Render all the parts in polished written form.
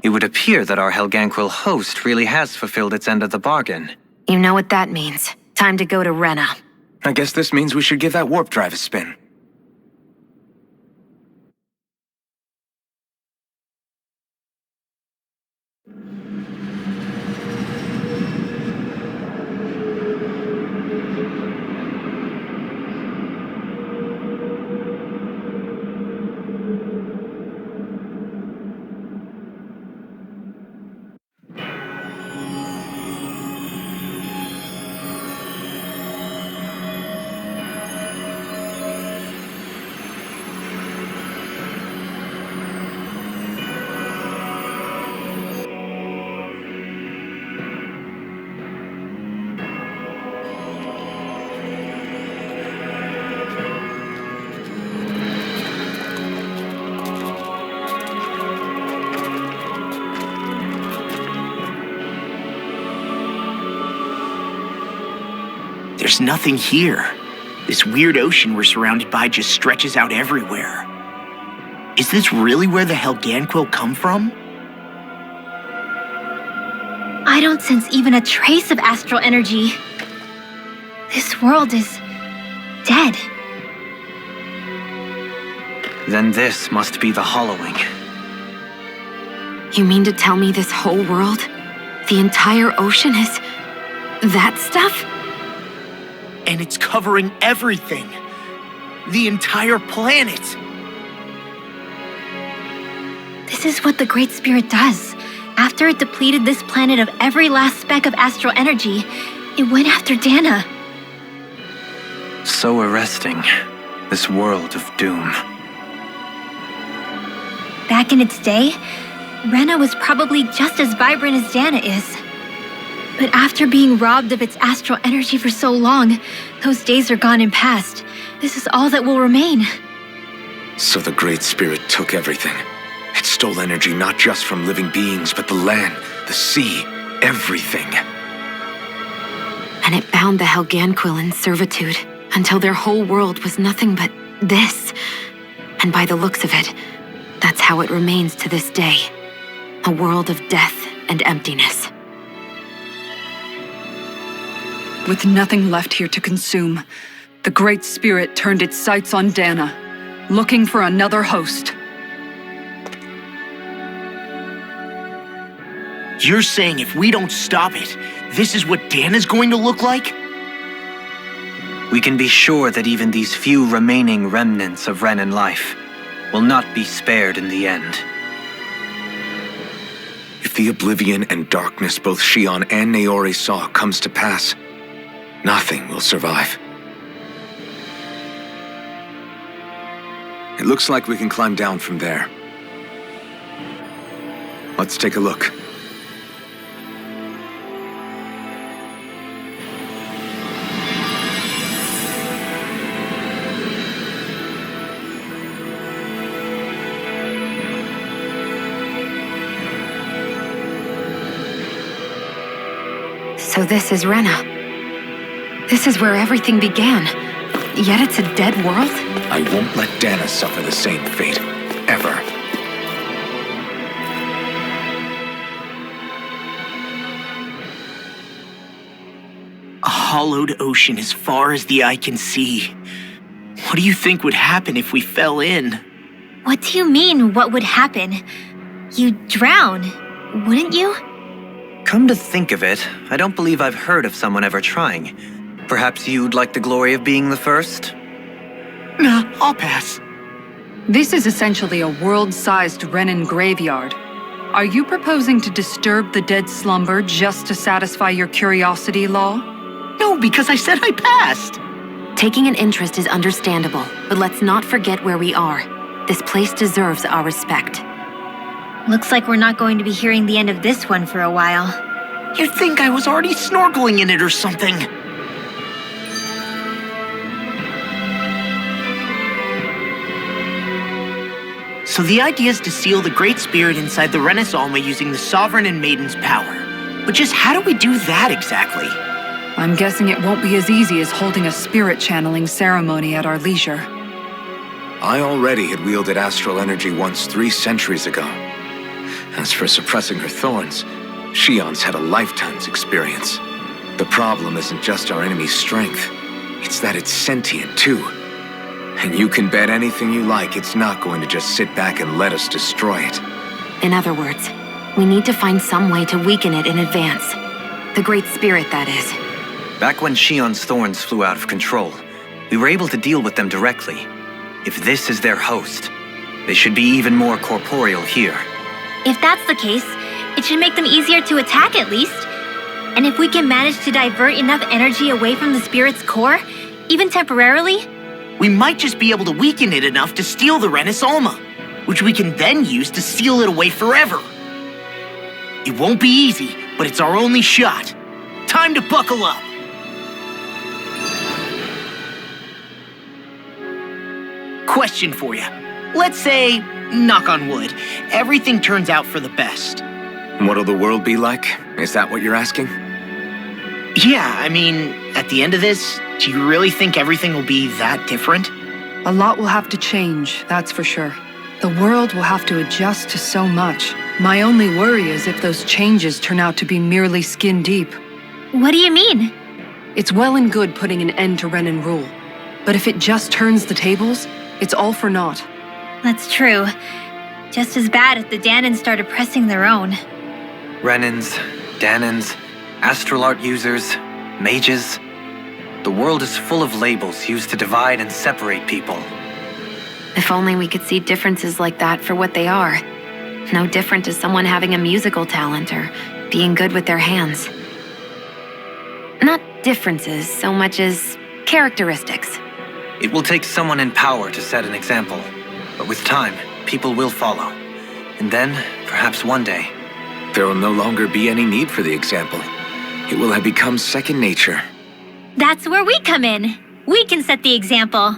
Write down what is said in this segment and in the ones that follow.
It would appear that our Helganquil host really has fulfilled its end of the bargain. You know what that means. Time to go to Rena. I guess this means we should give that warp drive a spin. There's nothing here. This weird ocean we're surrounded by just stretches out everywhere. Is this really where the Helganquil come from? I don't sense even a trace of astral energy. This world is dead. Then this must be the hollowing. You mean to tell me this whole world, the entire ocean is that stuff? And it's covering everything. The entire planet. This is what the Great Spirit does. After it depleted this planet of every last speck of astral energy, it went after Dana. So arresting. This world of doom. Back in its day, Rena was probably just as vibrant as Dana is. But after being robbed of its astral energy for so long, those days are gone and past. This is all that will remain. So the Great Spirit took everything. It stole energy not just from living beings, but the land, the sea, everything. And it bound the Helganquil in servitude until their whole world was nothing but this. And by the looks of it, that's how it remains to this day. A world of death and emptiness. With nothing left here to consume, the Great Spirit turned its sights on Dana, looking for another host. You're saying if we don't stop it, this is what Dana's going to look like? We can be sure that even these few remaining remnants of Renan life will not be spared in the end. If the oblivion and darkness both Shion and Naori saw comes to pass, nothing will survive. It looks like we can climb down from there. Let's take a look. So this is Rena. This is where everything began. Yet it's a dead world? I won't let Dana suffer the same fate. Ever. A hollowed ocean as far as the eye can see. What do you think would happen if we fell in? What do you mean, what would happen? You'd drown, wouldn't you? Come to think of it, I don't believe I've heard of someone ever trying. Perhaps you'd like the glory of being the first? Nah, I'll pass. This is essentially a world-sized Renan graveyard. Are you proposing to disturb the dead slumber just to satisfy your curiosity, Law? No, because I said I passed. Taking an interest is understandable, but let's not forget where we are. This place deserves our respect. Looks like we're not going to be hearing the end of this one for a while. You'd think I was already snorkeling in it or something. So the idea is to seal the Great Spirit inside the Renaissance using the Sovereign and Maiden's power. But just how do we do that exactly? I'm guessing it won't be as easy as holding a spirit channeling ceremony at our leisure. I already had wielded astral energy once 3 centuries ago. As for suppressing her thorns, Shion's had a lifetime's experience. The problem isn't just our enemy's strength, it's that it's sentient too. And you can bet anything you like it's not going to just sit back and let us destroy it. In other words, we need to find some way to weaken it in advance. The Great Spirit, that is. Back when Shion's thorns flew out of control, we were able to deal with them directly. If this is their host, they should be even more corporeal here. If that's the case, it should make them easier to attack at least. And if we can manage to divert enough energy away from the spirit's core, even temporarily, We might just be able to weaken it enough to steal the Renis Alma, which we can then use to seal it away forever. It won't be easy, but it's our only shot. Time to buckle up. Question for you. Let's say, knock on wood, everything turns out for the best. What'll the world be like? Is that what you're asking? Yeah, I mean, at the end of this, do you really think everything will be that different? A lot will have to change, that's for sure. The world will have to adjust to so much. My only worry is if those changes turn out to be merely skin deep. what do you mean? It's well and good putting an end to Renin rule. But if it just turns the tables, it's all for naught. That's true. Just as bad if the Danans started pressing their own. Renins, Danans, astral art users, mages. The world is full of labels used to divide and separate people. If only we could see differences like that for what they are. No different to someone having a musical talent or being good with their hands. Not differences so much as characteristics. It will take someone in power to set an example. But with time, people will follow. And then, perhaps one day, There will no longer be any need for the example. It will have become second nature. That's where we come in. We can set the example.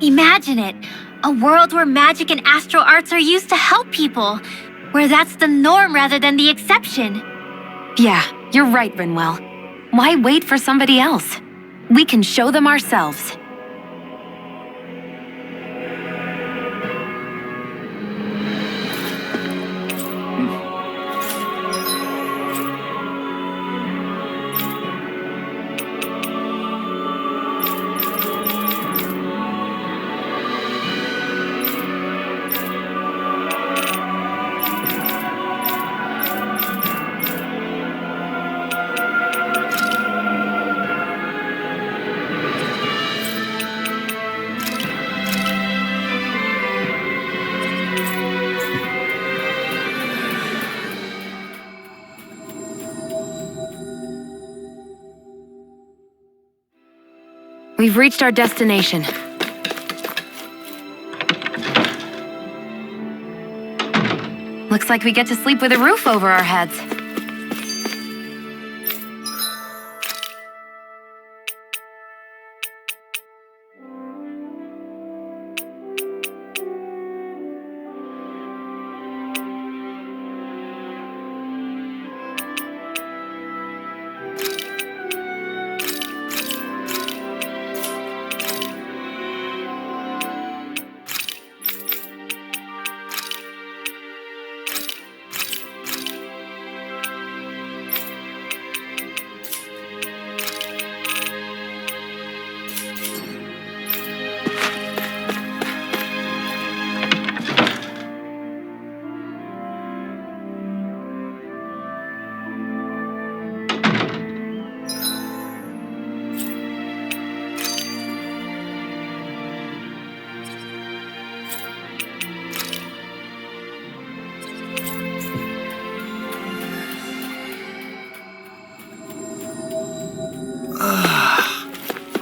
Imagine it. A world where magic and astral arts are used to help people. Where that's the norm rather than the exception. Yeah, you're right, Rinwell. Why wait for somebody else? We can show them ourselves. We've reached our destination. Looks like we get to sleep with a roof over our heads.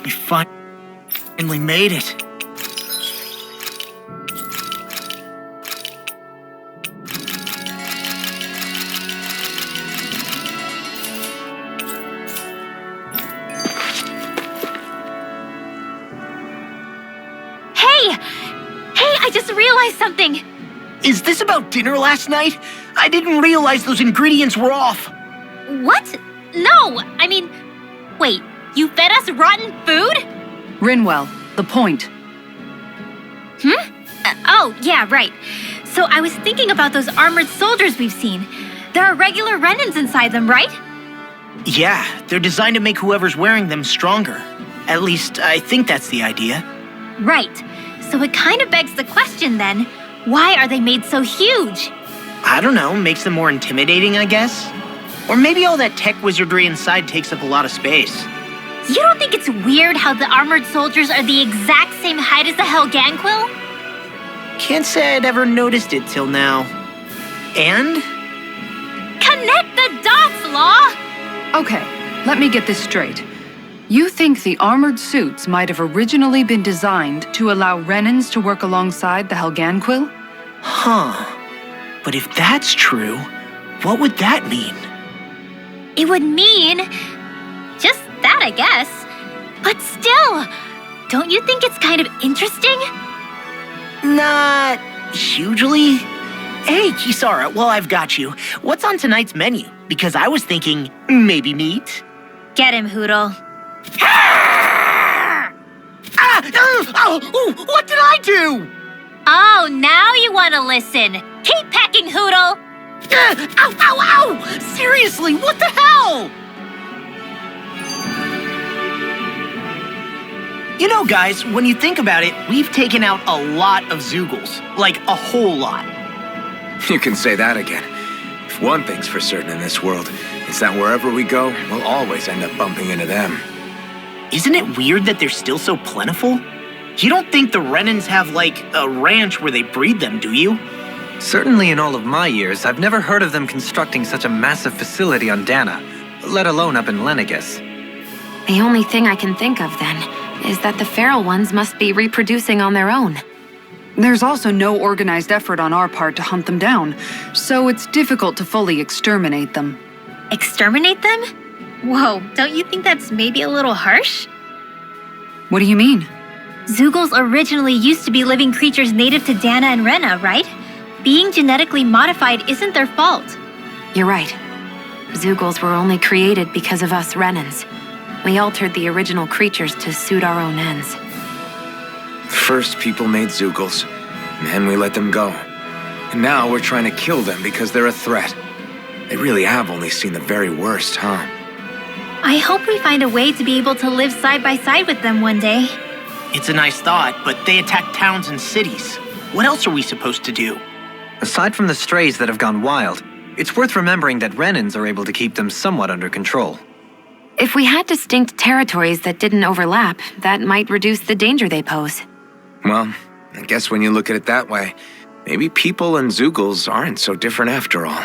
We finally made it. Hey! Hey, I just realized something! Is this about dinner last night? I didn't realize those ingredients were off. What? No! I mean, wait, you fed us rotten food? Rinwell, the point. Oh, yeah, right. So I was thinking about those armored soldiers we've seen. There are regular Renans inside them, right? Yeah, they're designed to make whoever's wearing them stronger. At least, I think that's the idea. Right. So it kind of begs the question then, why are they made so huge? I don't know, makes them more intimidating, I guess? Or maybe all that tech wizardry inside takes up a lot of space. You don't think it's weird how the armored soldiers are the exact same height as the Helganquil? Can't say I'd ever noticed it till now. And? Connect the dots, Law! Okay, let me get this straight. You think the armored suits might have originally been designed to allow Renans to work alongside the Helganquil? Huh. But if that's true, what would that mean? It would mean... just that, I guess. But still, don't you think it's kind of interesting? Not hugely. Hey, Kisara, well, I've got you. What's on tonight's menu? Because I was thinking maybe meat. Get him, Hoodle. What did I do? Oh, now you want to listen. Keep pecking, Hoodle. Ow! Seriously, what the hell? You know, guys, when you think about it, we've taken out a lot of Zoogles. Like, a whole lot. You can say that again. If one thing's for certain in this world, it's that wherever we go, we'll always end up bumping into them. Isn't it weird that they're still so plentiful? You don't think the Renans have, like, a ranch where they breed them, do you? Certainly in all of my years, I've never heard of them constructing such a massive facility on Dana, let alone up in Lenegus. The only thing I can think of, then, is that the feral ones must be reproducing on their own. There's also no organized effort on our part to hunt them down, so it's difficult to fully exterminate them. Exterminate them? Whoa, don't you think that's maybe a little harsh? What do you mean? Zoogles originally used to be living creatures native to Dana and Rena, right? Being genetically modified isn't their fault. You're right. Zoogles were only created because of us Renans. We altered the original creatures to suit our own ends. First, people made Zoogles, then we let them go. And now we're trying to kill them because they're a threat. They really have only seen the very worst, huh? I hope we find a way to be able to live side by side with them one day. It's a nice thought, but they attack towns and cities. What else are we supposed to do? Aside from the strays that have gone wild, it's worth remembering that Renans are able to keep them somewhat under control. If we had distinct territories that didn't overlap, that might reduce the danger they pose. Well, I guess when you look at it that way, maybe people and Zoogles aren't so different after all.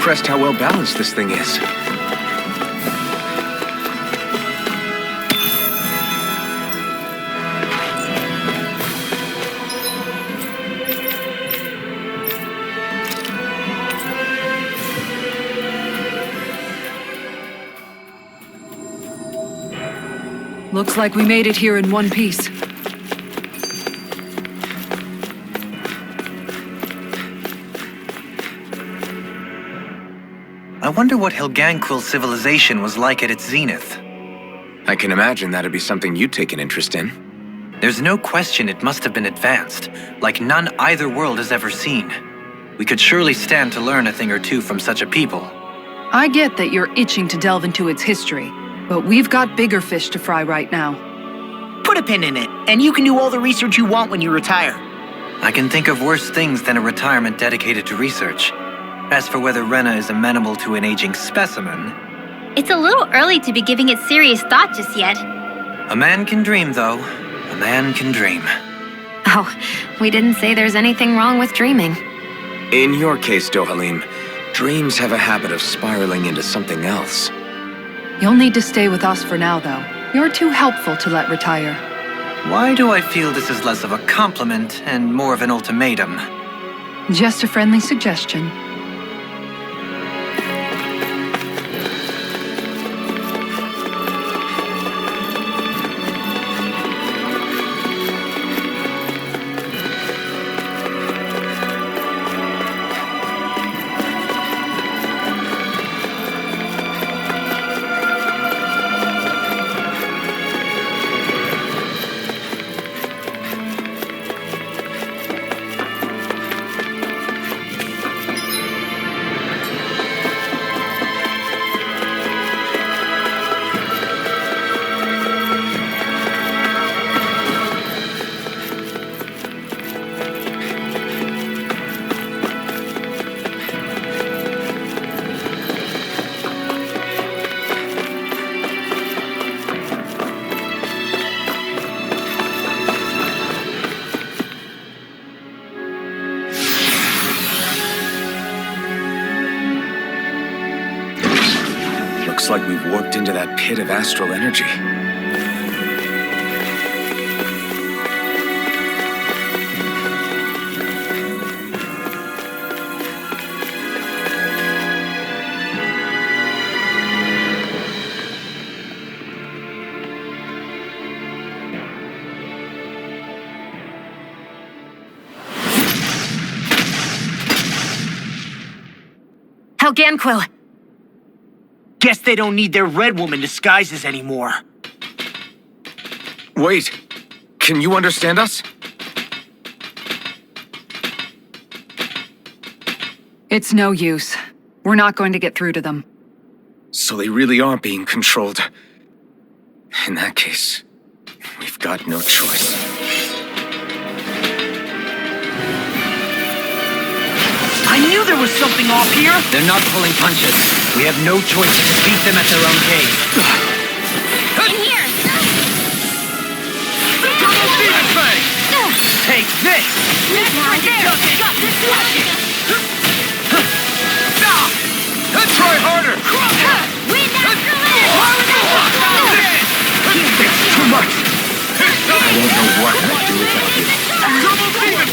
impressed how well balanced this thing is. Looks like we made it here in one piece. I wonder what Helganquil civilization was like at its zenith. I can imagine that'd be something you'd take an interest in. There's no question it must have been advanced, like none either world has ever seen. We could surely stand to learn a thing or two from such a people. I get that you're itching to delve into its history, but we've got bigger fish to fry right now. Put a pin in it, and you can do all the research you want when you retire. I can think of worse things than a retirement dedicated to research. As for whether Rena is amenable to an aging specimen... It's a little early to be giving it serious thought just yet. A man can dream, though. A man can dream. Oh, we didn't say there's anything wrong with dreaming. In your case, Dohalim, dreams have a habit of spiraling into something else. You'll need to stay with us for now, though. You're too helpful to let retire. Why do I feel this is less of a compliment and more of an ultimatum? Just a friendly suggestion. Looks like we've warped into that pit of astral energy. Helganquil! Guess they don't need their Red Woman disguises anymore. Wait, can you understand us? It's no use. We're not going to get through to them. So they really are being controlled. In that case, we've got no choice. I knew there was something off here! They're not pulling punches. We have no choice but to beat them at their own game. In here! Take this! Got this logic! Try harder! Wind after It's too much! I don't know what I'd do without you.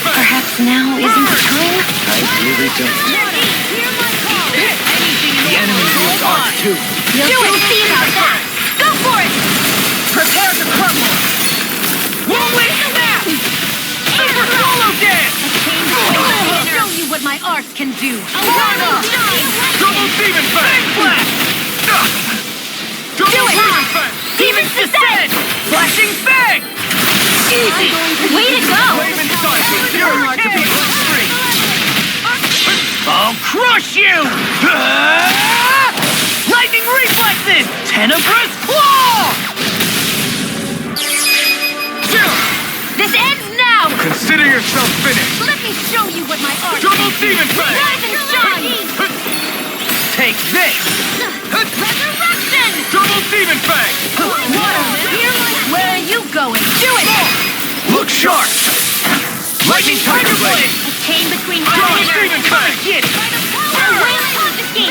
Perhaps now isn't the time? I really don't. The enemy wields arms too. We'll see about that! Go for it! Prepare to crumble! Won't wait for that! Super solo dance! I'll show you what my arts can do! Double demon fang! Flash! Do it! Demons descend! Flashing fang! Easy! Way to go! Flame inside you! You're hard to be free! I'll crush you! Lightning reflexes! Tenebrous claw! This ends now! Consider yourself finished! Let me show you what my arts Double can do! demon fang! Rise and shine! Take this! Resurrection! Double demon fang! Where are you going? Do it! Look sharp! Lightning tiger blade! A chain between Double heaven and demon earth! fang! Get it! Whale confiscate!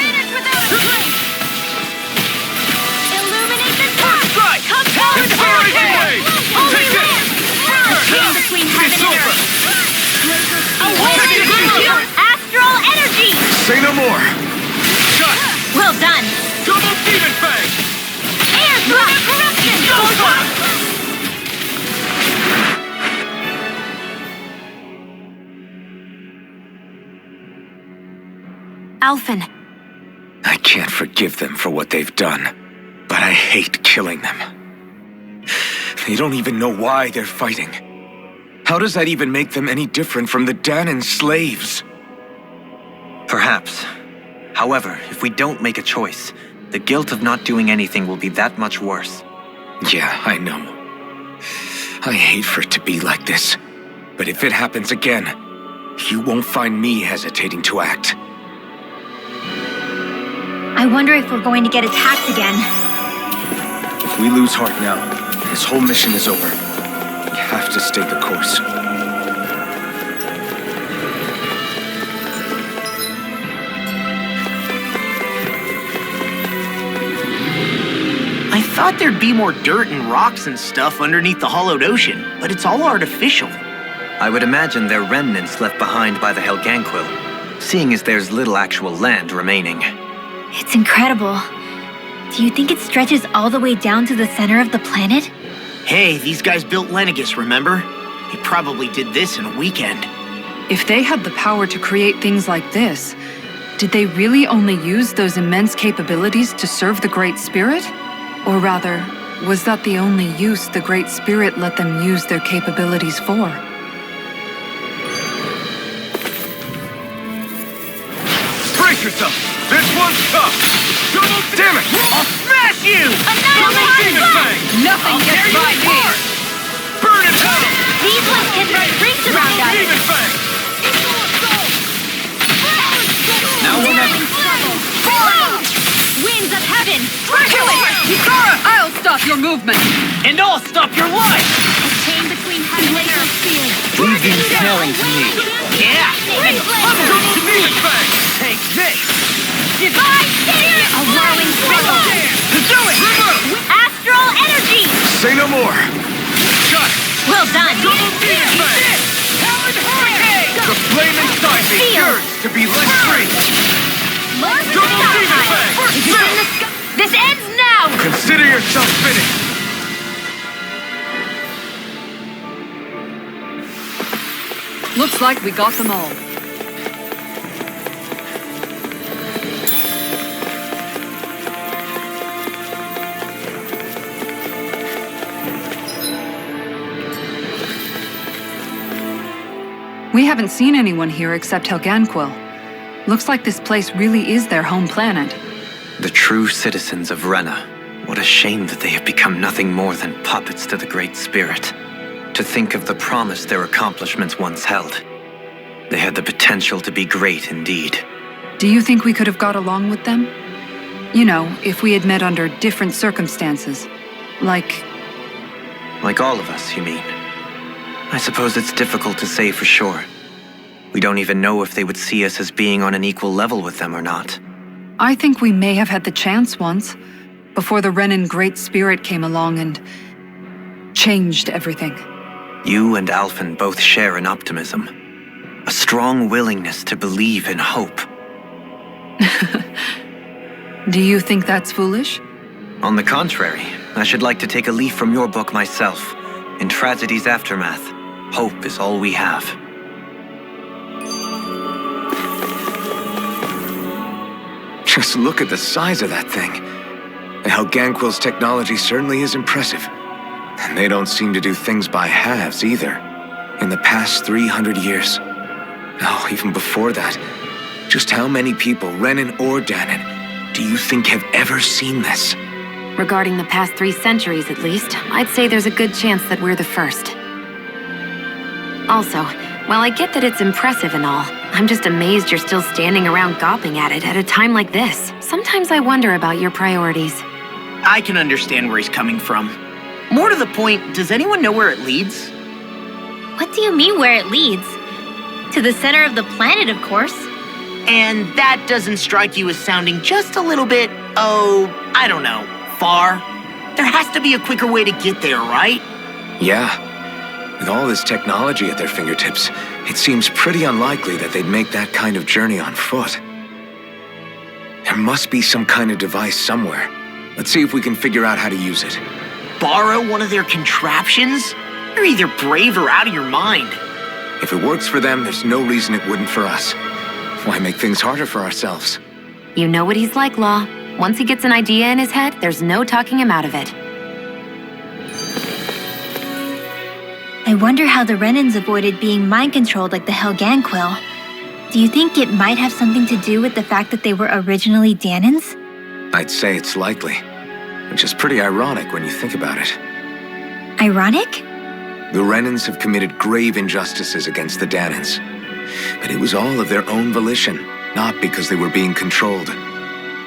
Alphen. I can't forgive them for what they've done, but I hate killing them. They don't even know why they're fighting. How does that even make them any different from the Danan slaves? Perhaps. However, if we don't make a choice, the guilt of not doing anything will be that much worse. Yeah, I know. I hate for it to be like this. But if it happens again, you won't find me hesitating to act. I wonder if we're going to get attacked again. If we lose heart now, this whole mission is over. We have to stay the course. I thought there'd be more dirt and rocks and stuff underneath the hollowed ocean, but it's all artificial. I would imagine they're remnants left behind by the Helganquil, seeing as there's little actual land remaining. It's incredible. Do you think it stretches all the way down to the center of the planet? Hey, these guys built Lenegus, remember? They probably did this in a weekend. If they had the power to create things like this, did they really only use those immense capabilities to serve the Great Spirit? Or rather, was that the only use the Great Spirit let them use their capabilities for? Brace yourself! This one's tough! Damn it! I'll smash you! Nothing gets by me! Burn it down! These ones can run rings around us! Now we'll never... Winds of heaven! I'll stop your movement! And I'll stop your life! A chain between heaven and earth. Leave these smelling to me. Yeah! Take this! Divine Spirit! A whirling ripple! Do it! Astral energy! Say no more! Shut! Well done! The flame inside me yearns to be let free! This ends now! Consider yourself finished! Looks like we got them all. We haven't seen anyone here except Helganquil. Looks like this place really is their home planet. The true citizens of Rena. What a shame that they have become nothing more than puppets to the Great Spirit. To think of the promise their accomplishments once held. They had the potential to be great indeed. Do you think we could have got along with them? You know, if we had met under different circumstances. Like all of us, you mean? I suppose it's difficult to say for sure. We don't even know if they would see us as being on an equal level with them or not. I think we may have had the chance once, before the Renan Great Spirit came along and changed everything. You and Alphen both share an optimism. A strong willingness to believe in hope. Do you think that's foolish? On the contrary, I should like to take a leaf from your book myself. In tragedy's aftermath, hope is all we have. Just look at the size of that thing. The Helganquil's technology certainly is impressive. And they don't seem to do things by halves either. In the past 300 years. No, even before that. Just how many people, Renan or Danan, do you think have ever seen this? Regarding the past 3 centuries at least, I'd say there's a good chance that we're the first. Also, while I get that it's impressive and all, I'm just amazed you're still standing around gawping at it at a time like this. Sometimes I wonder about your priorities. I can understand where he's coming from. More to the point, does anyone know where it leads? What do you mean where it leads? To the center of the planet, of course. And that doesn't strike you as sounding just a little bit, I don't know, far? There has to be a quicker way to get there, right? Yeah. With all this technology at their fingertips, it seems pretty unlikely that they'd make that kind of journey on foot. There must be some kind of device somewhere. Let's see if we can figure out how to use it. Borrow one of their contraptions? You're either brave or out of your mind. If it works for them, there's no reason it wouldn't for us. Why make things harder for ourselves? You know what he's like, Law. Once he gets an idea in his head, there's no talking him out of it. I wonder how the Renans avoided being mind-controlled like the Helganquil. Do you think it might have something to do with the fact that they were originally Danans? I'd say it's likely, which is pretty ironic when you think about it. Ironic? The Renans have committed grave injustices against the Danans, but it was all of their own volition, not because they were being controlled.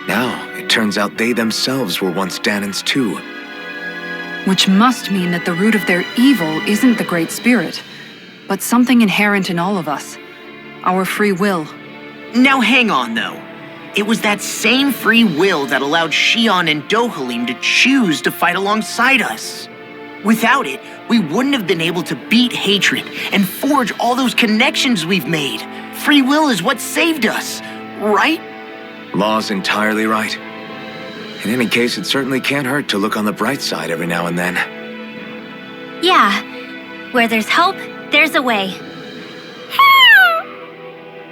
Now, it turns out they themselves were once Danans too. Which must mean that the root of their evil isn't the Great Spirit, but something inherent in all of us. Our free will. Now hang on, though. It was that same free will that allowed Xion and Dohalim to choose to fight alongside us. Without it, we wouldn't have been able to beat hatred and forge all those connections we've made. Free will is what saved us, right? Law's entirely right. In any case, it certainly can't hurt to look on the bright side every now and then. Yeah. Where there's hope, there's a way.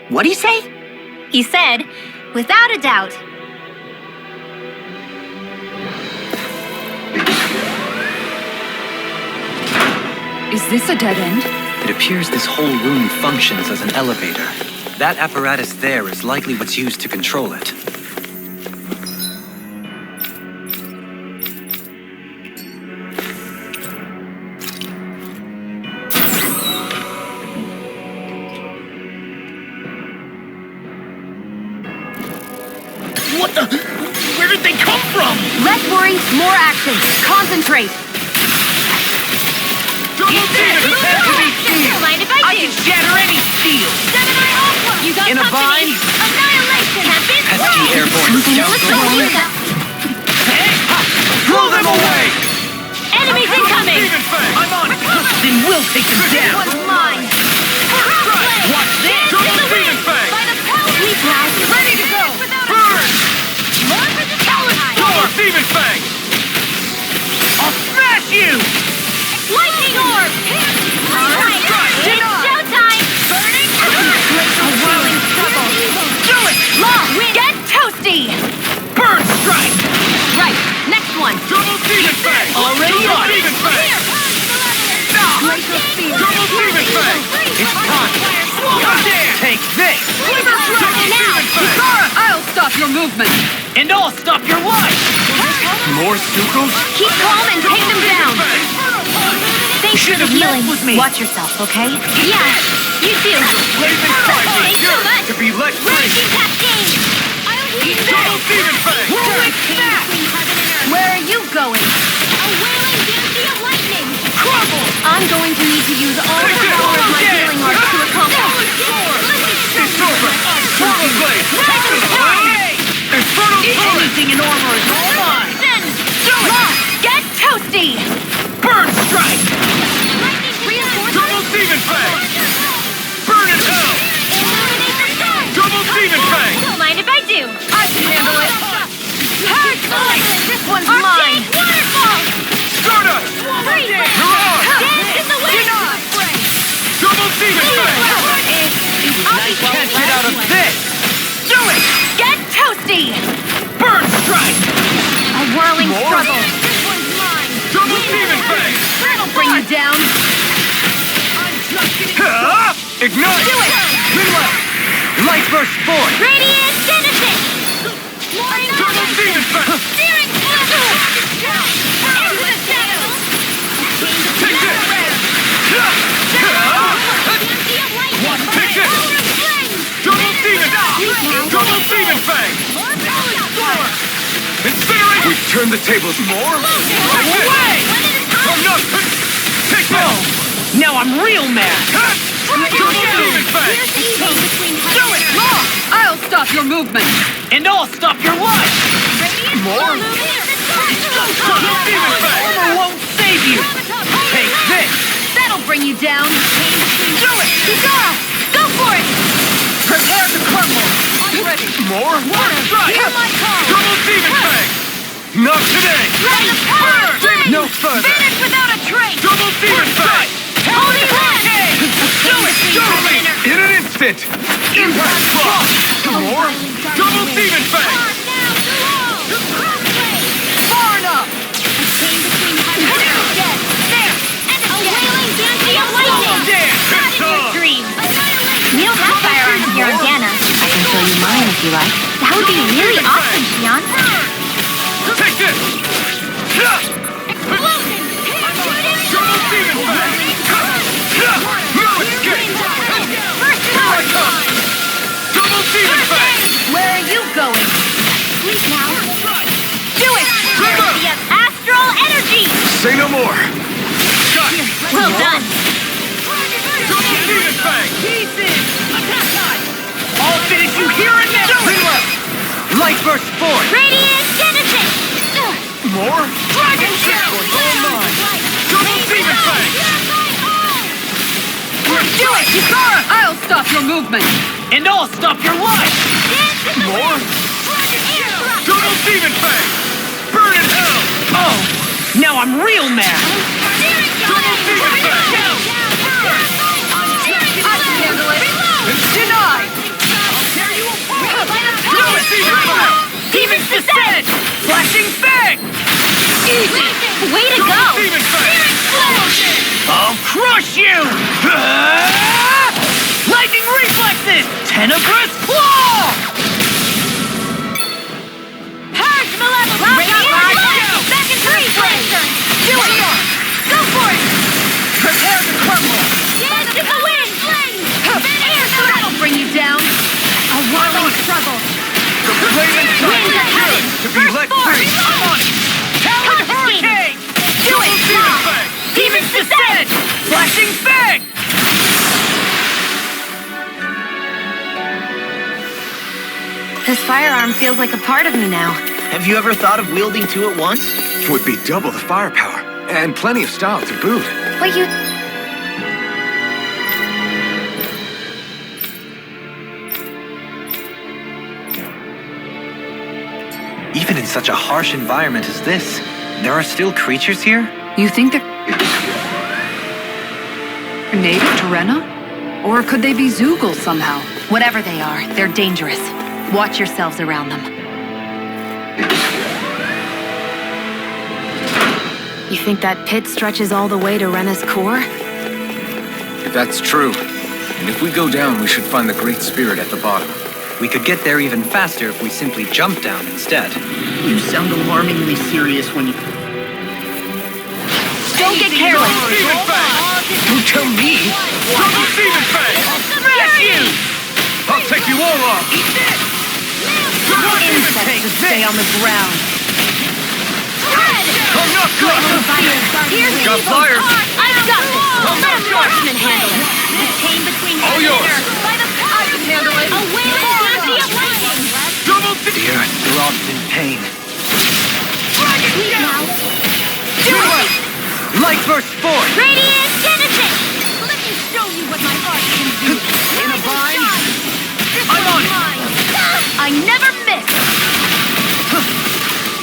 What'd he say? He said, without a doubt. Is this a dead end? It appears this whole room functions as an elevator. That apparatus there is likely what's used to control it. What the? Where did they come from? Less worry, more action. Concentrate. Mind if I do? can shatter any steel. You got In a company. bind? Annihilation. Pesky airborne scouts. Throw them away! Enemies incoming. I'm on it. Then we'll take them down. One's mine. Watch this. By the power we have. Ready to go. Burn. More for the power. Demon Fang! I'll smash you! Lightning orb. It's showtime. Burning. A whirling struggle. Do it! Law, get toasty. Burn strike! Right, next one. Double Demon Fang! Already on it! Demon Fang! Stop! Double Demon Fang! It's time! Take this! Double Demon Fang! I'll stop your movement! And I'll stop your life! More Sukos? Keep calm and take them down. Thanks for Should the have healing. met with me! Watch yourself, okay? Yeah, you do. Raven Thanks so much. to be let free! Raging cascade. Double Demon Fang! Where are you going? A wailing density of lightning. Crumble! I'm going to need to use all the Take it! power of my Yeah. healing arts to accomplish. It's over! Portal Blade! Infernal Torrent! Anything in armor is all mine! Get toasty! Burn Strike! Reinforcement. Double Demon Fang! Burn in hell! Double Demon Fang! Don't mind if I do. I can handle it. This one's mine. Waterfall. Stardust! Freeze. Mirage! Dance in the wind. Double Demon Fang! Can't get out of this! Do it! Get toasty! Burn Strike! A whirling More? struggle. Double Demon Fang! That'll bring you down. Ignite! Do it! Midway! Light Burst Force! Radiant Genesis. Double Demon Fang! Searing Blast. Into the shadows. Take this! Take this! Double Demon! Double Demon Fang! Incinerate! We've turned the tables. More? Away! I'm not... Take this! Now I'm real mad! Double Demon Fang! Do it! I'll stop your movement! And I'll stop your life! More? Double Demon Fang! Armor won't save you! Take this! That'll bring you down. Do it! Kikara, go for it! Prepare to crumble! I'm ready! More? Water strike! Hear my call. Double Demon Fang! Not today! Ray of power! Burn! No further! Vanish without a trace! Double Demon Fang! Holy Red! Do it! In an instant! Impact block! Some more! Double demon fang! Far enough! We don't have firearms here on Dana. I can show you mine if you like. That would be really awesome, Xion. Take this! Double demon fang! No escape! Here I come! Double demon fang! Where are you going? Sleep now. Do it! The astral energy! Say no more! Shot! Well done. Double demon fang! I'll finish you here and now! Reload! Light burst forth! Radiant Genesis! More? Dragon Shell! Double demon fang! Do it, Kisara! I'll stop your movement! And I'll stop your life! More? Double demon fang! Burn in hell! Oh, now I'm real mad! Double demon fang! I can handle it! Denied! Double demon fang! Demons descend! Flashing fang! Easy! Way to go! Double demon fang! I'll crush you! Lightning reflexes! Tenebrous claw! Purge Malevolence! Radiant Back in 3 flames! Do it! Go for it! Prepare to crumble! Dance in the wind! That'll bring you down! A whirling struggle! The flaming sun Winds of heaven! to be let free! I'm on it! Talon Hurricane! Do it! Demon fang! Demons descend! Flashing fang! This firearm feels like a part of me now. Have you ever thought of wielding two at once? Would be double the firepower, and plenty of style to boot. But you... Even in such a harsh environment as this, there are still creatures here? You think they're native to Rena? Or could they be Zoogle somehow? Whatever they are, they're dangerous. Watch yourselves around them. You think that pit stretches all the way to Rena's core? If that's true, and if we go down, we should find the Great Spirit at the bottom. We could get there even faster if we simply jump down instead. You sound alarmingly serious when you... Don't get careless! Demon fang! Don't tell me! Double demon fang! Smash you! I'll take you all on! Eat this! Insects should stay on the ground. I'm not good! Here's the Got evil flyers! card. I've got this! I'm Let not a good! marksman handle it! The chain between All heaven and yours. earth. By the power I can handle it! a wailing energy of lightning! Double The earth throbs in pain. Sleep now! Do it! Light burst forth! Radiant Genesis! Let me show you what my heart can do! In a bind? I'm on it. I never miss!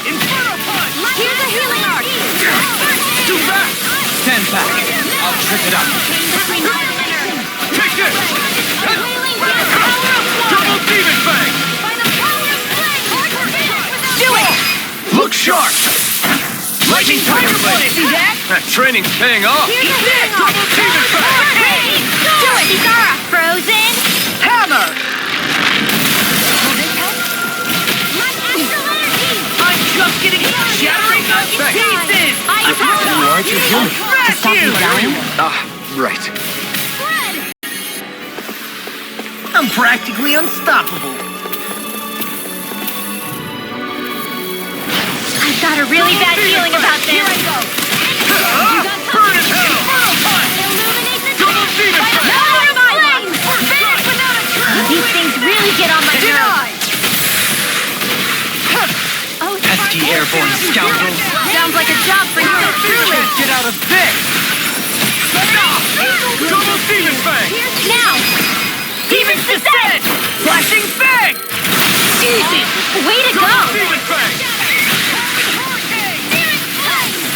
Inferno punch! Here's a healing arc! Do that! Stand back. I'll trip it up. Take this! Double demon fang! Do it! Look sharp! Lightning tiger blade! See that? That training's paying off! Here's a healing arc! Double demon fang! Hey! Do it! Kisara! Frozen! Hammer! Will this help? My astral energy! I'm just getting shattering to pieces! I Aren't you human? To stop you dying? Ah, right. I'm practically unstoppable. I've got a really bad feeling about this. Here I go. Burn in hell! Illuminate the Double demon by the fang! power of flames! Vanish without a trace! These things really get on my nerves. Oh, Pesky airborne scoundrels. sounds like a job for you. Truly. Can't get out of this! Double demon fang! Now, Demons descend! Flashing fang! Easy! way to go! Double demon fang!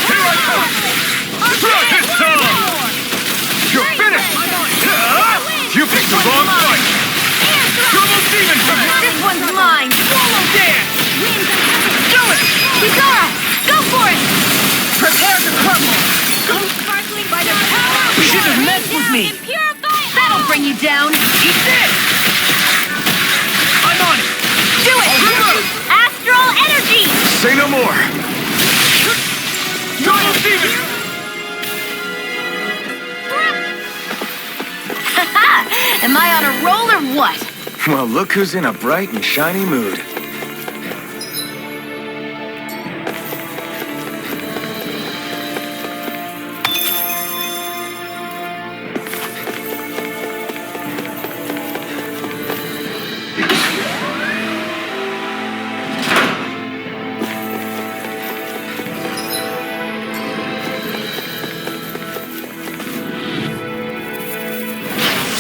Here I come! Drop his tongue! You're finished! You picked the wrong fight! down. Eat this! I'm on it! Do it! Astral energy! Say no more! Double demon! Am I on a roll or what? Well, look who's in a bright and shiny mood.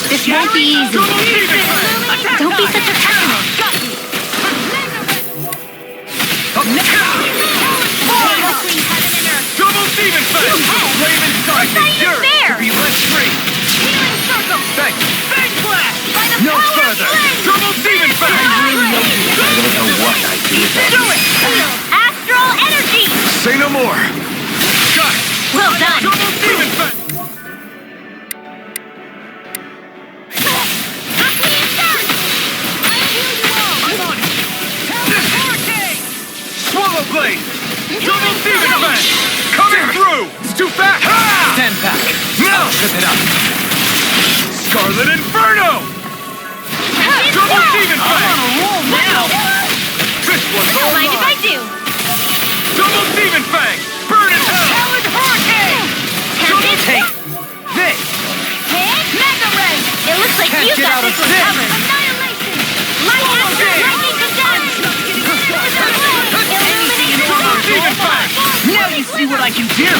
This won't be easy. Don't be such a pessimist. Double demon fang! Flame inside me! Yours to be let free! Healing circle! Thanks! Fang blast! By the No power further! of flame! Double demon fang! I don't know what I'd do without Do you. it! Heal! Astral energy! Say no more! Got it! Well done! Double demon fang! I'm on it! Swallow blade! Double demon fang! Coming through! It's too fast! Stand back! Now! Shut it up! Scarlet Inferno! Double demon fang! I'm on a roll now! This one's all Mind if I mine! do? Double demon fang! Burn in hell! Howard Hurricane! Double take! This! Mega Ray! It looks like Can't you get got out this of one this. covered! Annihilation! Light Swallow astral game. lightning condemned! Illuminate Double demon fang! Now you see what I can do!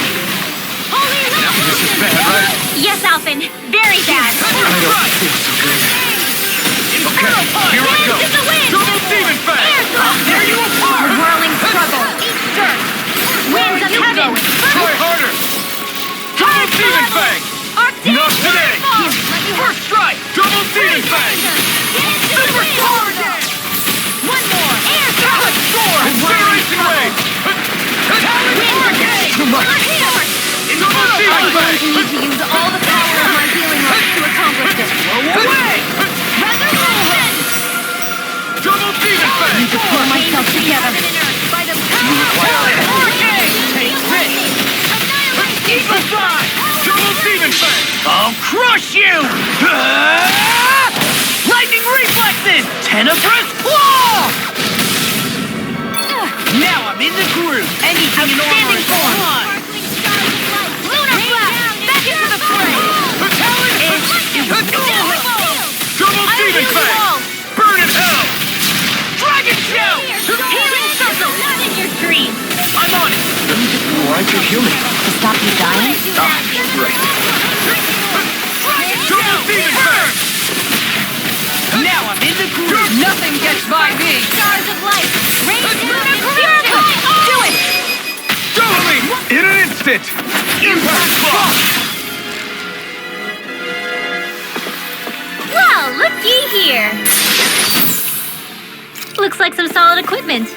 Holy This is bad, right? Yes, Alphen. Very bad. I don't feel so good. Okay, here I go! Hands in the wind! Double demon fang! Air I'll tear you apart! Whirling struggle. Eat dirt. Winds of heaven. Try harder! Double demon fang! Arctic Not today! First strike! Double demon fang! Super target! One more. Air Talon storm! Incineration wave! Talon hurricane! Too much. Double demon I'm going fang! to need to use all the power of my healing arts to accomplish this. Blow away! Resurrection! Double demon fang! To pull myself together. By the power of Talon hurricane! Take this! Eagle fly! Double demon fang! I'll crush you! Lightning reflexes! Tenebrous claw! Now I'm in the groove! Anything in armor is on! Lunar blast! Back into the fray! Double demon fang! Burn in hell! Dragon shell! Healing circle! Not in your dreams! I'm on it! Why'd you heal me? To stop you dying? Right. Double demon fang! Now I'm in the groove! Nothing gets by me. Stars of light! Rain down and purify! Do it! Double me! In an instant! Impact block! Well, looky here! Looks like some solid equipment.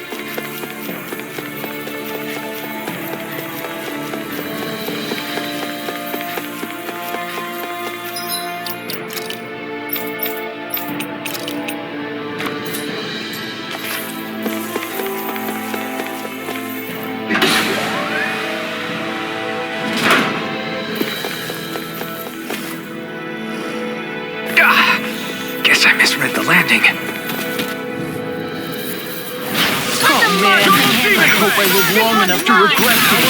Guess I misread the landing. I hope I live long enough to regret this.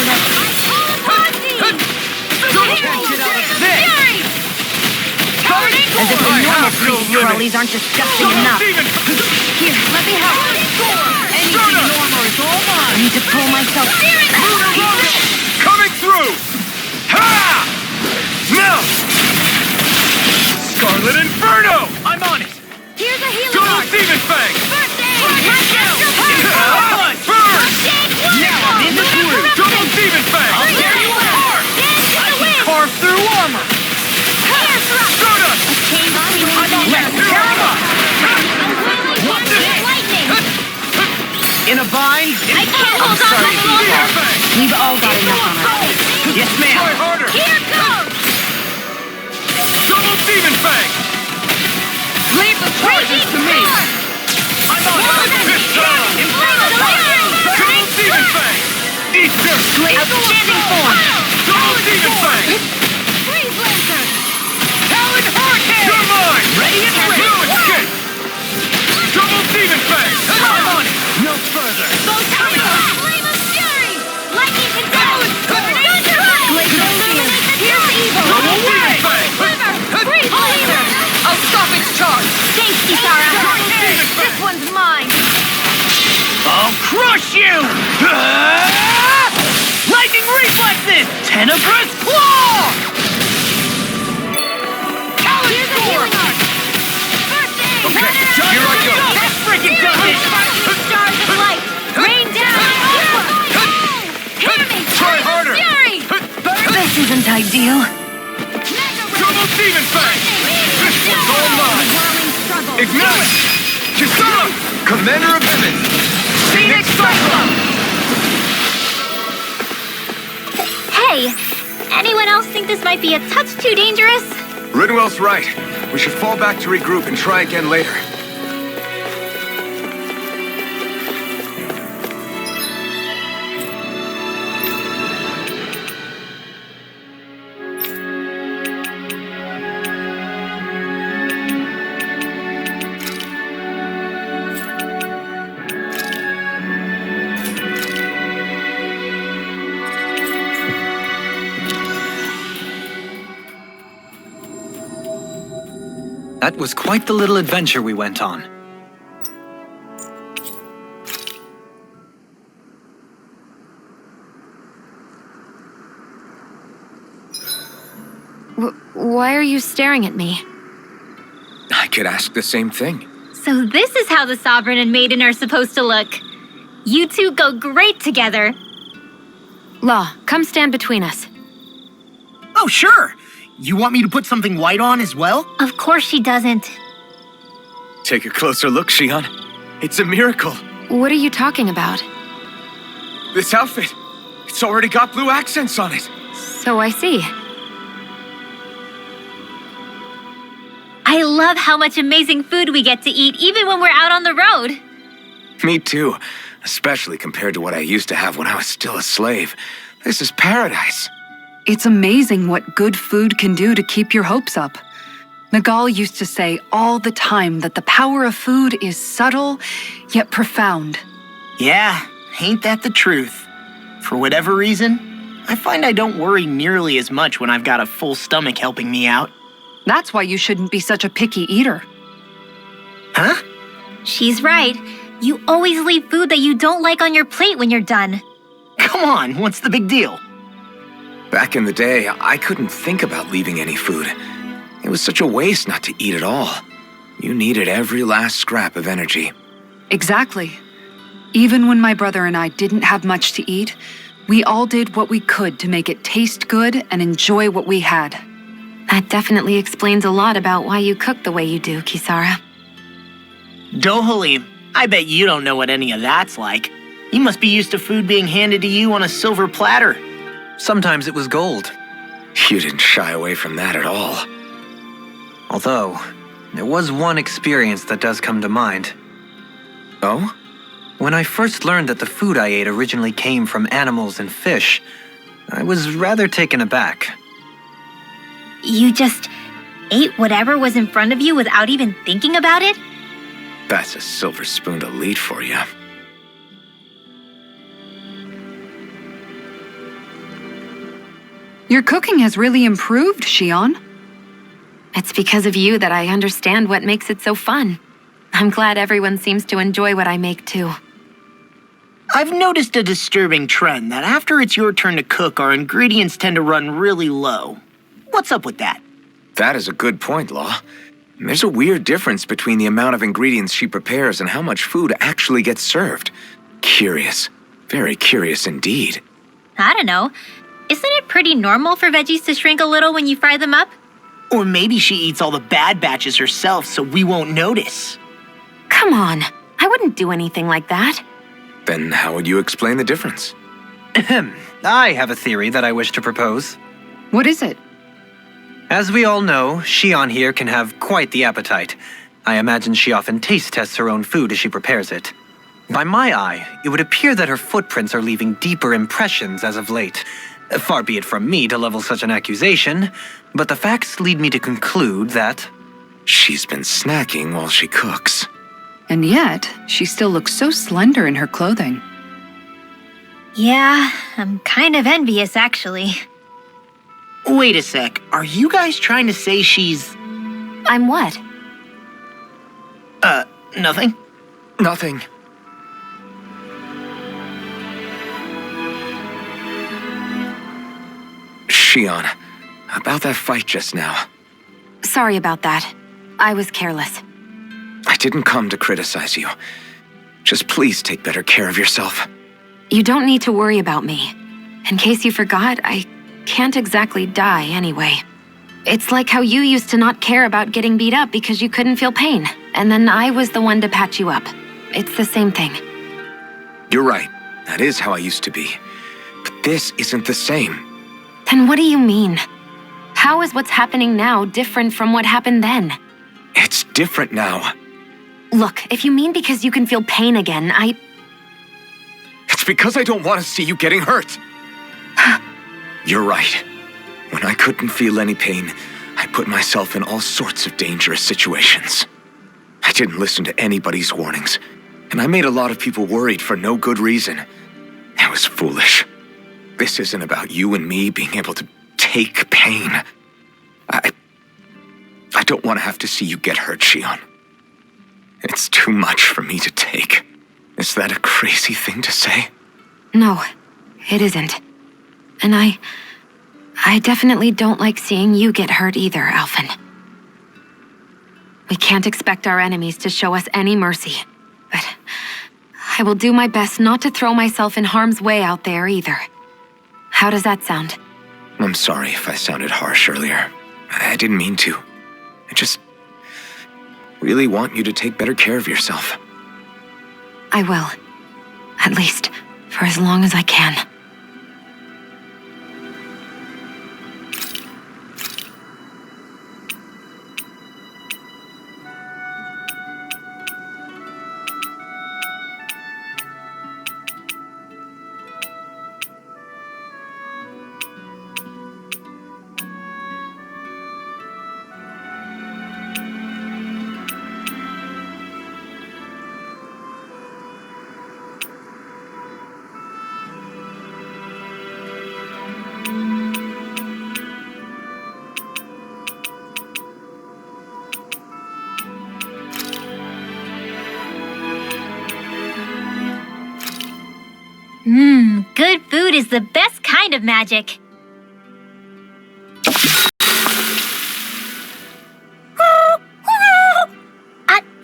As if the normal creepy crawlies aren't disgusting enough. Here, let me help. Anything in armor is all I mine. need to pull myself. Coming through! Ha! Now! Scarlet Inferno! I'm on it! Here's a healing Double art! demon fang! First aid! Burn! Now I'm in the groove! Double demon fang! I'll tear you apart! I can carve through armor! Soda! Let's tear him up! In a bind? I can't hold on much longer! We've all got enough on our Yes, ma'am! Try harder! Here goes! Double demon fang! the charges to me! I'm on this time! Inferno Fire! Double Demon Fang! Eat dirt! Outstanding form! Double Demon Fang! Freeze Lancer! Talon Hurricane! You're mine! Ready and ready! No escape! Double Demon Fang! I'm on it! No further! Flame of Fury! Lightning Control! Glacial Sphere! Here's evil! Double Demon Fang! Freeze Laser! I'll stop its charge! Thanks, Kisara! This one's mine! I'll crush you! Lightning Reflexes! Tenebrous Claw! Talon Sword! Okay, here I go! That freaking does it! Stars of light! Rain down! Hear me! Try harder! Fury! This isn't ideal. Double Demon Fang! This one's all mine! Ignite! Kisara! Commander of Heaven! Phoenix Cyclone! Hey! Anyone else think this might be a touch too dangerous? Ridwell's right. We should fall back to regroup and try again later. That was quite the little adventure we went on. Why are you staring at me? I could ask the same thing. So this is how the Sovereign and Maiden are supposed to look. You two go great together. Law, come stand between us. Oh, sure! You want me to put something white on as well? Of course she doesn't. Take a closer look, Shion. It's a miracle. What are you talking about? This outfit, it's already got blue accents on it. So I see. I love how much amazing food we get to eat even when we're out on the road. Me too, especially compared to what I used to have when I was still a slave. This is paradise. It's amazing what good food can do to keep your hopes up. Nagal used to say all the time that the power of food is subtle, yet profound. Yeah, ain't that the truth? For whatever reason, I find I don't worry nearly as much when I've got a full stomach helping me out. That's why you shouldn't be such a picky eater. Huh? She's right. You always leave food that you don't like on your plate when you're done. Come on, what's the big deal? Back in the day, I couldn't think about leaving any food. It was such a waste not to eat at all. You needed every last scrap of energy. Exactly. Even when my brother and I didn't have much to eat, we all did what we could to make it taste good and enjoy what we had. That definitely explains a lot about why you cook the way you do, Kisara. Dohalim, I bet you don't know what any of that's like. You must be used to food being handed to you on a silver platter. Sometimes it was gold. You didn't shy away from that at all. Although, there was one experience that does come to mind. Oh? When I first learned that the food I ate originally came from animals and fish, I was rather taken aback. You just ate whatever was in front of you without even thinking about it? That's a silver-spooned elite for you. Your cooking has really improved, Shion. It's because of you that I understand what makes it so fun. I'm glad everyone seems to enjoy what I make too. I've noticed a disturbing trend that after it's your turn to cook, our ingredients tend to run really low. What's up with that? That is a good point, Law. There's a weird difference between the amount of ingredients she prepares and how much food actually gets served. Curious. Very curious indeed. I don't know. Isn't it pretty normal for veggies to shrink a little when you fry them up? Or maybe she eats all the bad batches herself so we won't notice. Come on, I wouldn't do anything like that. Then how would you explain the difference? I have a theory that I wish to propose. What is it? As we all know, Shion here can have quite the appetite. I imagine she often taste tests her own food as she prepares it. By my eye, it would appear that her footprints are leaving deeper impressions as of late. Far be it from me to level such an accusation, but the facts lead me to conclude that... She's been snacking while she cooks. And yet, she still looks so slender in her clothing. Yeah, I'm kind of envious, actually. Wait a sec, are you guys trying to say she's... I'm what? Nothing? Nothing. Shion, about that fight just now. Sorry about that. I was careless. I didn't come to criticize you. Just please take better care of yourself. You don't need to worry about me. In case you forgot, I can't exactly die anyway. It's like how you used to not care about getting beat up because you couldn't feel pain, and then I was the one to patch you up. It's the same thing. You're right. That is how I used to be. But this isn't the same. Then what do you mean? How is what's happening now different from what happened then? It's different now. Look, if you mean because you can feel pain again, It's because I don't want to see you getting hurt. You're right. When I couldn't feel any pain, I put myself in all sorts of dangerous situations. I didn't listen to anybody's warnings, and I made a lot of people worried for no good reason. I was foolish. This isn't about you and me being able to take pain. I don't want to have to see you get hurt, Shion. It's too much for me to take. Is that a crazy thing to say? No, it isn't. And I definitely don't like seeing you get hurt either, Alphen. We can't expect our enemies to show us any mercy, but I will do my best not to throw myself in harm's way out there either. How does that sound? I'm sorry if I sounded harsh earlier. I didn't mean to. I just really want you to take better care of yourself. I will. At least, for as long as I can. Good food is the best kind of magic.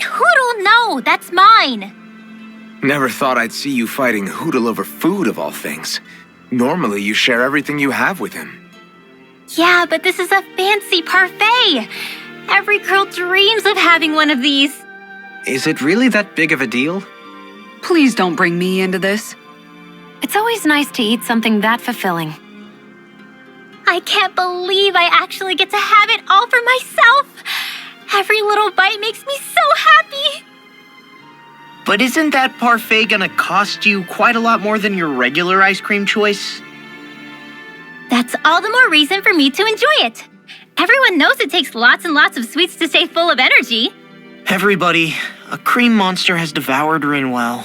Hoodle, no, that's mine. Never thought I'd see you fighting Hootle over food of all things. Normally you share everything you have with him. Yeah, but this is a fancy parfait. Every girl dreams of having one of these. Is it really that big of a deal? Please don't bring me into this. It's always nice to eat something that fulfilling. I can't believe I actually get to have it all for myself. Every little bite makes me so happy. But isn't that parfait gonna cost you quite a lot more than your regular ice cream choice? That's all the more reason for me to enjoy it. Everyone knows it takes lots and lots of sweets to stay full of energy. Everybody, a cream monster has devoured Rinwell.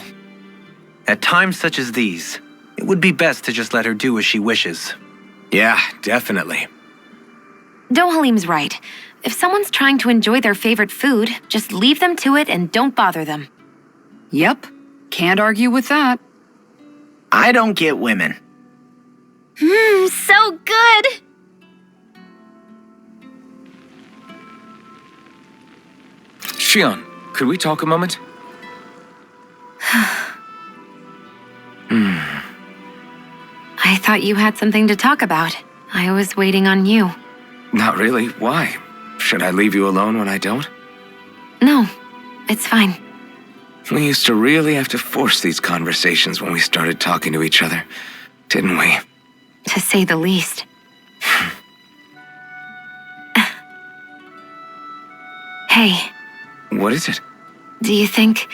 At times such as these, it would be best to just let her do as she wishes. Yeah, definitely. Dohalim's right. If someone's trying to enjoy their favorite food, just leave them to it and don't bother them. Yep, can't argue with that. I don't get women. So good. Shion, could we talk a moment? I thought you had something to talk about. I was waiting on you. Not really. Why? Should I leave you alone when I don't? No, it's fine. We used to really have to force these conversations when we started talking to each other, didn't we? To say the least. Hey. What is it? Do you think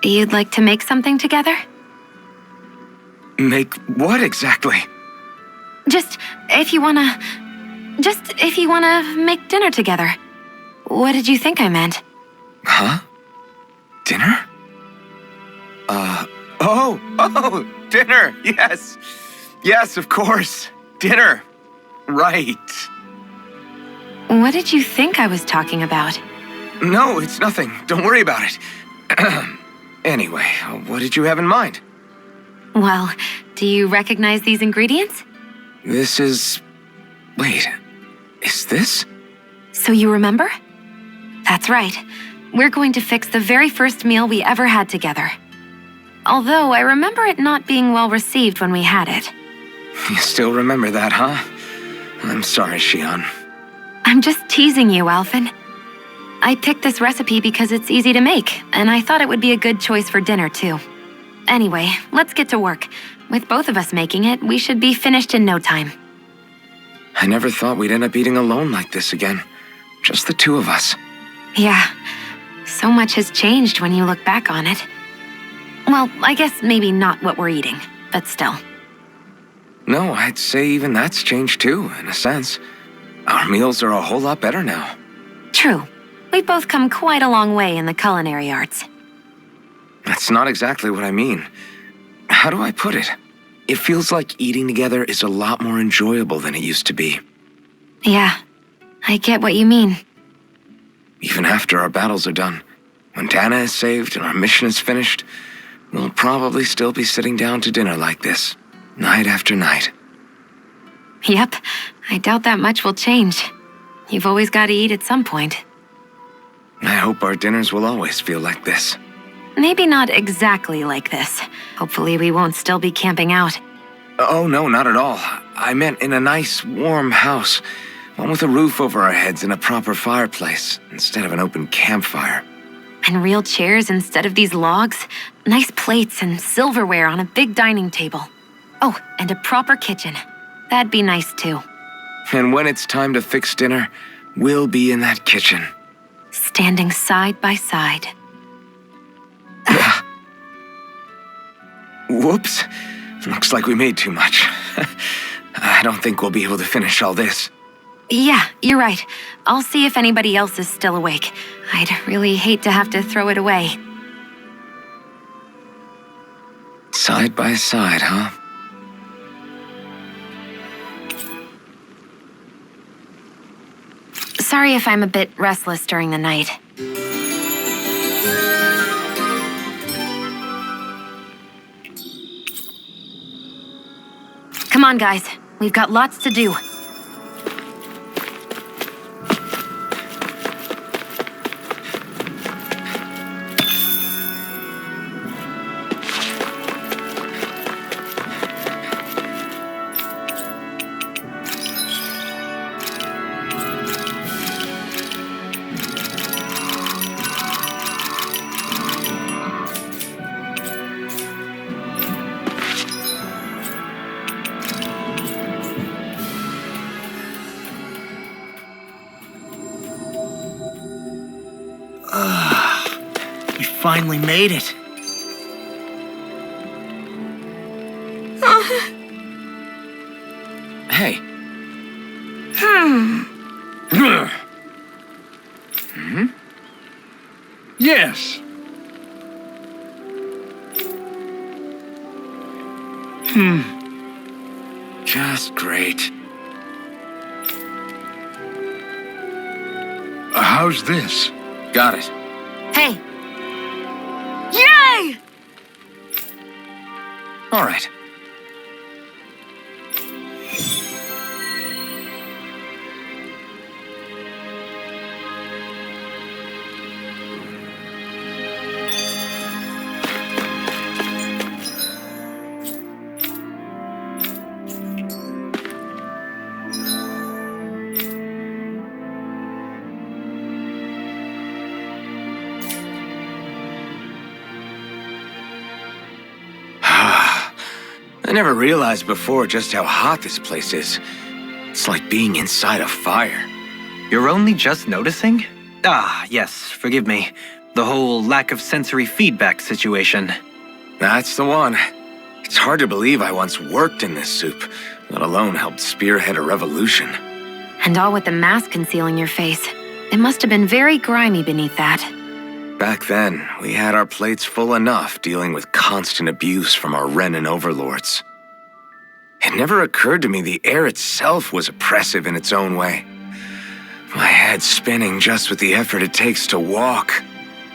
you'd like to make something together? Make what exactly? Just if you wanna make dinner together. What did you think I meant? Huh? Dinner? Oh, dinner! Yes! Yes, of course! Dinner! Right. What did you think I was talking about? No, it's nothing. Don't worry about it. Anyway, what did you have in mind? Well, do you recognize these ingredients? This is... Wait, is this? So you remember? That's right. We're going to fix the very first meal we ever had together. Although I remember it not being well received when we had it. You still remember that, huh? I'm sorry, Xion. I'm just teasing you, Alphen. I picked this recipe because it's easy to make, and I thought it would be a good choice for dinner, too. Anyway, let's get to work. With both of us making it, we should be finished in no time. I never thought we'd end up eating alone like this again. Just the two of us. Yeah, so much has changed when you look back on it. Well, I guess maybe not what we're eating, but still. No, I'd say even that's changed too, in a sense. Our meals are a whole lot better now. True. We've both come quite a long way in the culinary arts. That's not exactly what I mean. How do I put it? It feels like eating together is a lot more enjoyable than it used to be. Yeah, I get what you mean. Even after our battles are done, when Dana is saved and our mission is finished, we'll probably still be sitting down to dinner like this, night after night. Yep, I doubt that much will change. You've always got to eat at some point. I hope our dinners will always feel like this. Maybe not exactly like this. Hopefully we won't still be camping out. Oh, no, not at all. I meant in a nice, warm house. One with a roof over our heads and a proper fireplace, instead of an open campfire. And real chairs instead of these logs. Nice plates and silverware on a big dining table. Oh, and a proper kitchen. That'd be nice too. And when it's time to fix dinner, we'll be in that kitchen. Standing side by side. Whoops. Looks like we made too much. I don't think we'll be able to finish all this. Yeah, you're right. I'll see if anybody else is still awake. I'd really hate to have to throw it away. Side by side, huh? Sorry if I'm a bit restless during the night. Come on, guys. We've got lots to do. You finally made it. Hey. Yes. Just great. How's this? Got it. Hey! Yay! All right. I never realized before just how hot this place is. It's like being inside a fire. You're only just noticing? Ah, yes, forgive me. The whole lack of sensory feedback situation. That's the one. It's hard to believe I once worked in this soup, let alone helped spearhead a revolution. And all with the mask concealing your face. It must have been very grimy beneath that. Back then, we had our plates full enough dealing with constant abuse from our Renan overlords. It never occurred to me the air itself was oppressive in its own way. My head spinning just with the effort it takes to walk.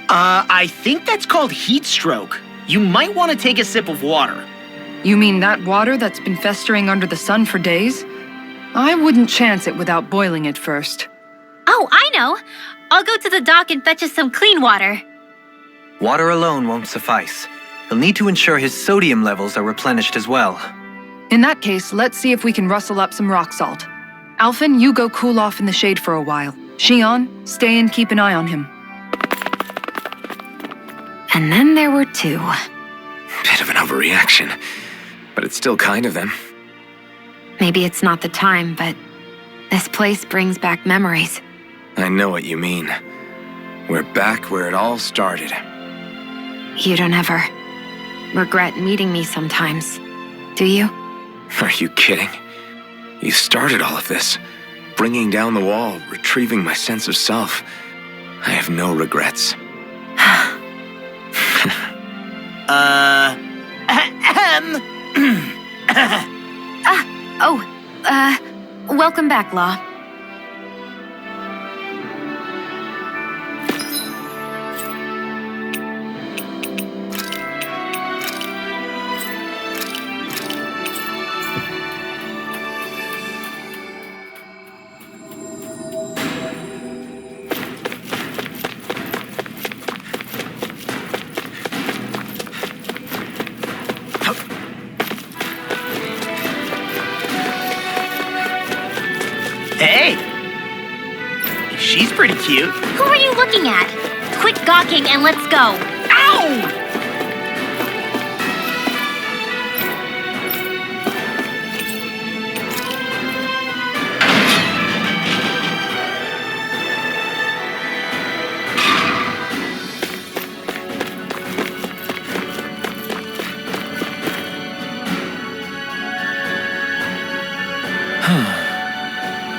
I think that's called heat stroke. You might want to take a sip of water. You mean that water that's been festering under the sun for days? I wouldn't chance it without boiling it first. Oh, I know! I'll go to the dock and fetch us some clean water. Water alone won't suffice. He'll need to ensure his sodium levels are replenished as well. In that case, let's see if we can rustle up some rock salt. Alphen, you go cool off in the shade for a while. Xion, stay and keep an eye on him. And then there were two. Bit of an overreaction, but it's still kind of them. Maybe it's not the time, but this place brings back memories. I know what you mean. We're back where it all started. You don't ever regret meeting me sometimes, do you? Are you kidding? You started all of this. Bringing down the wall, retrieving my sense of self. I have no regrets. Welcome back, Law. Hey! She's pretty cute. Who are you looking at? Quit gawking and let's go. Ow!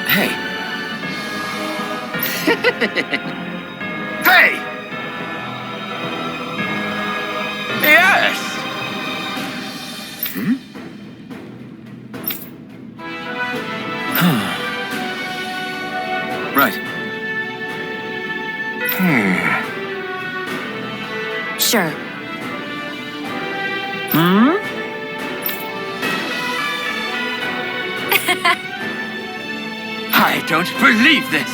Hey! Hey! Yes! Right. Sure. I don't believe this.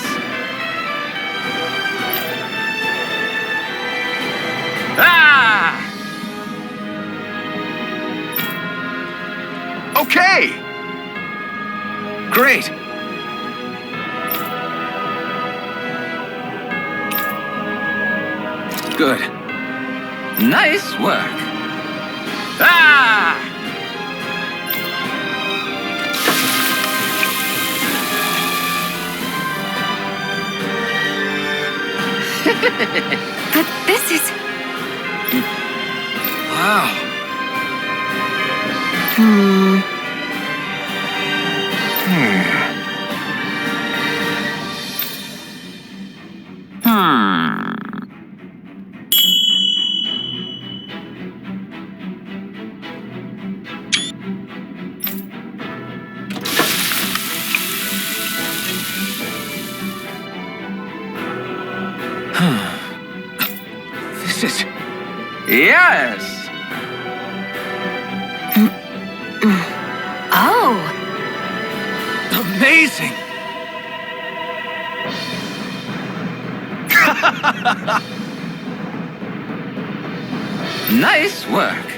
Ah! Okay! Great! Good. Nice work. Ah! But this is... Wow. This is... Yes! Oh! Amazing! Nice work.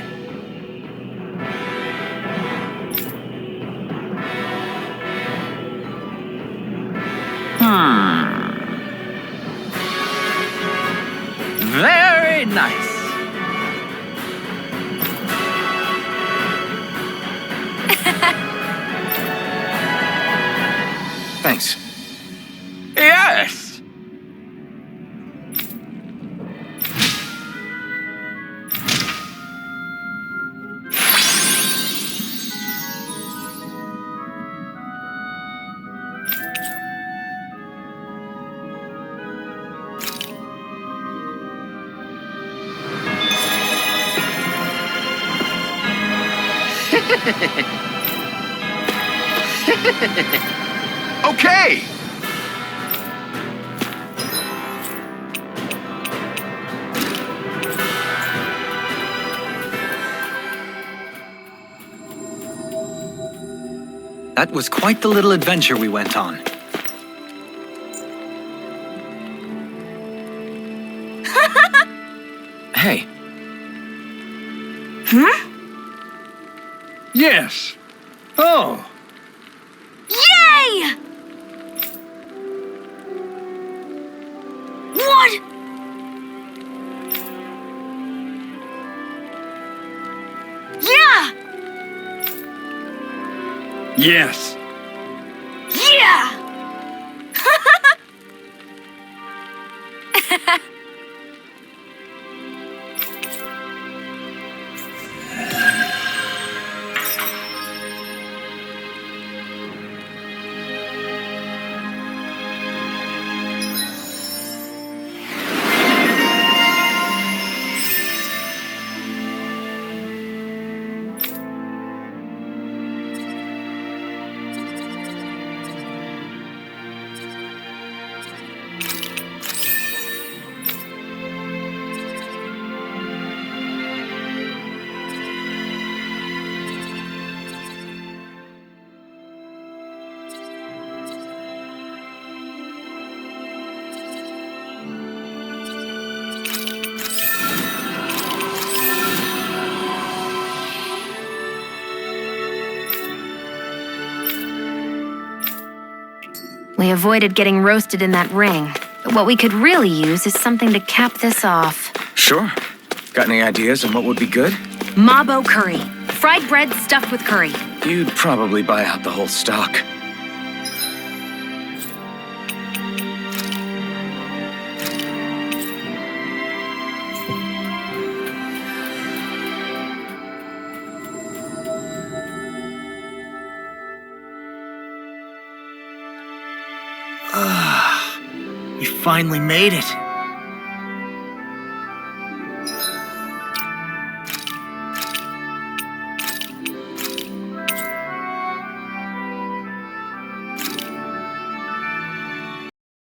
Very nice. Thanks. Yes! Okay! That was quite the little adventure we went on. Hey. Yes. Oh. Yay! What? Yeah! Yes. Yeah! We avoided getting roasted in that ring, but what we could really use is something to cap this off. Sure. Got any ideas on what would be good? Mabo curry. Fried bread stuffed with curry. You'd probably buy out the whole stock. We finally made it.